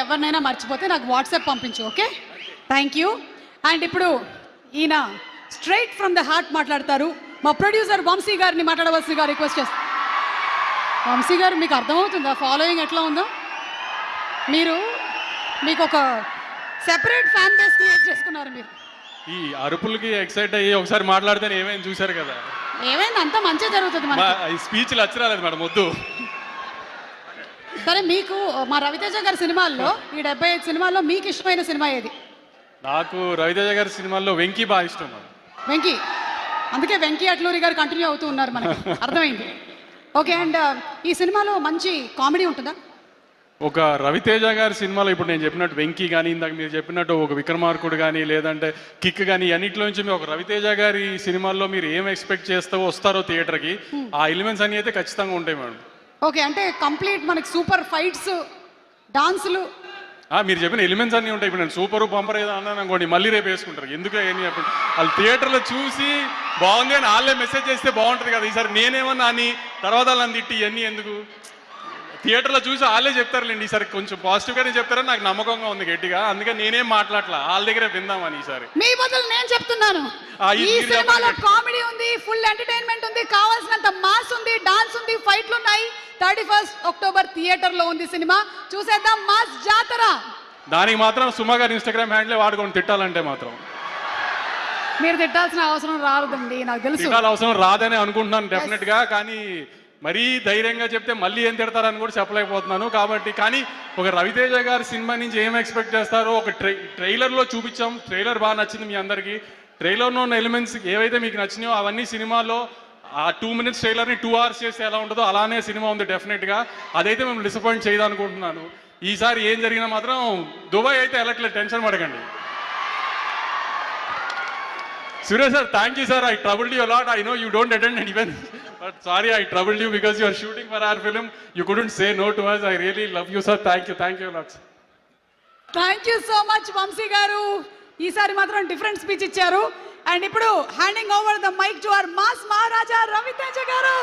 ఎవరినైనా మర్చిపోతే నాకు వాట్సాప్ పంపించు, ఓకే? Thank you. అండ్ ఇప్పుడు ఈయన స్ట్రైట్ ఫ్రమ్ ద హార్ట్ మాట్లాడతారు. మా ప్రొడ్యూసర్ వంశీ గారిని మాట్లాడవలసిందిగా రిక్వెస్ట్ చేస్తాను. వంశీ గారు, మీకు అర్థమవుతుందా ఫాలోయింగ్ ఎట్లా ఉందో? మీకు ఒక సెపరేట్ ఫ్యాన్ బేస్ క్రియేట్ చేసుకున్నారు మీరు. ఈ అరుపులకి ఎక్సైట్ అయ్యి ఒకసారి మాట్లాడితే ఏమైంది చూశారు కదా. ఏమైంది, అంతా మంచిగా జరుగుతుంది మన స్పీచ్లు అచ్చరాలేదు మేడం, వద్దు. సరే, మీకు మా రవితేజ గారి సినిమాల్లో, ఈ 75 సినిమాల్లో మీకు ఇష్టమైన సినిమా ఏది? నాకు రవితేజ గారి సినిమాల్లో వెంకీ బాగా ఇష్టం మేడం. వెంకీ, అందుకే వెంకీ అట్లూరి గారు కంటిన్యూ అవుతూ ఉన్నారు, మనకి అర్థమైంది. ఓకే. అండ్ ఈ సినిమాలో మంచి కామెడీ ఉంటుందా? ఒక రవితేజ గారి సినిమాలో ఇప్పుడు నేను చెప్పినట్టు వెంకీ కానీ, ఇందాక మీరు చెప్పినట్టు ఒక విక్రమార్కుడు కానీ, లేదంటే కిక్ కానీ, అన్నింటిలో నుంచి మీరు ఒక రవితేజ గారి సినిమాల్లో మీరు ఏం ఎక్స్పెక్ట్ చేస్తావో వస్తారో థియేటర్కి, ఆ ఎలిమెంట్స్ అన్నీ అయితే ఖచ్చితంగా ఉంటాయి మేడం. ఓకే, అంటే కంప్లీట్ మనకి సూపర్ ఫైట్స్, డాన్సులు, మీరు చెప్పిన ఎలిమెంట్స్ అన్నీ ఉంటాయి. ఇప్పుడు నేను సూపర్ పంపర్ ఏదో అన్నాను అనుకోండి, మళ్ళీ రేపు వేసుకుంటారు. ఎందుకు ఏం చెప్పండి, వాళ్ళు థియేటర్లో చూసి బాగుంది అని వాళ్ళే మెసేజ్ చేస్తే బాగుంటుంది కదా. ఈసారి నేనేమన్నా అని తర్వాత వాళ్ళని తిట్టి ఇవన్నీ ఎందుకు, థియేటర్లో చూసి వాళ్ళే చెప్తారులేండి. ఈసారి కొంచెం పాజిటివ్గానే చెప్తారని నాకు నమ్మకంగా ఉంది గట్టిగా. అందుకే నేనేం మాట్లాడలా, వాళ్ళ దగ్గరే విందామని. ఈసారి మీ బదులు నేను చెప్తున్నాను, ఈ సినిమాలో కామెడీ ఉంది, ఫుల్ ఎంటర్టైన్మెంట్ ఉంది, కావాల్సినంత మాస్ ఉంది, డాన్స్ ఉంది, ఫైట్లు ఉన్నాయి. 31 అక్టోబర్ థియేటర్లో ఉంది సినిమా, చూసేద్దాం మాస్ జాతర. దానికి మాత్రం సుమా గారి ఇన్స్టాగ్రామ్ హ్యాండిలే వాడుకొని తిట్టాలంటే మాత్రం మీరు తిట్టాల్సిన అవసరం రాదండి, నాకు తెలుసు. తిట్టాల్సిన అవసరం రాదని అనుకుంటున్నాను డెఫినెట్గా. కానీ మరీ ధైర్యంగా చెప్తే మళ్ళీ ఏం తిడతారని కూడా చెప్పలేకపోతున్నాను. కాబట్టి కానీ ఒక రవితేజ గారి సినిమా నుంచి ఏం ఎక్స్పెక్ట్ చేస్తారో ఒక ట్రైలర్లో చూపించాం. ట్రైలర్ బాగా నచ్చింది మీ అందరికీ. ట్రైలర్లో ఉన్న ఎలిమెంట్స్ ఏవైతే మీకు నచ్చినాయో అవన్నీ సినిమాలో ఆ 2 minutes ట్రైలర్ని 2 hours చేస్తే ఎలా ఉంటుందో అలానే సినిమా ఉంది డెఫినెట్గా. అదైతే మేము డిసప్పాయింట్ చేయదనుకుంటున్నాను. ఈసారి ఏం జరిగినా మాత్రం దుబాయ్ అయితే వెళ్ళట్లేదు, టెన్షన్ పడకండి. Suresh sir, thank you sir. I troubled you a lot. I know you don't attend an event, but sorry I troubled you because you are shooting for our film. You couldn't say no to us. I really love you sir. Thank you a lot sir. Thank you so much Vamsi garu. ఈసారి మాత్రం different speech ఇచ్చారు. And ఇప్పుడు handing over the mic to our mass Maharaja Ravi Teja గారు.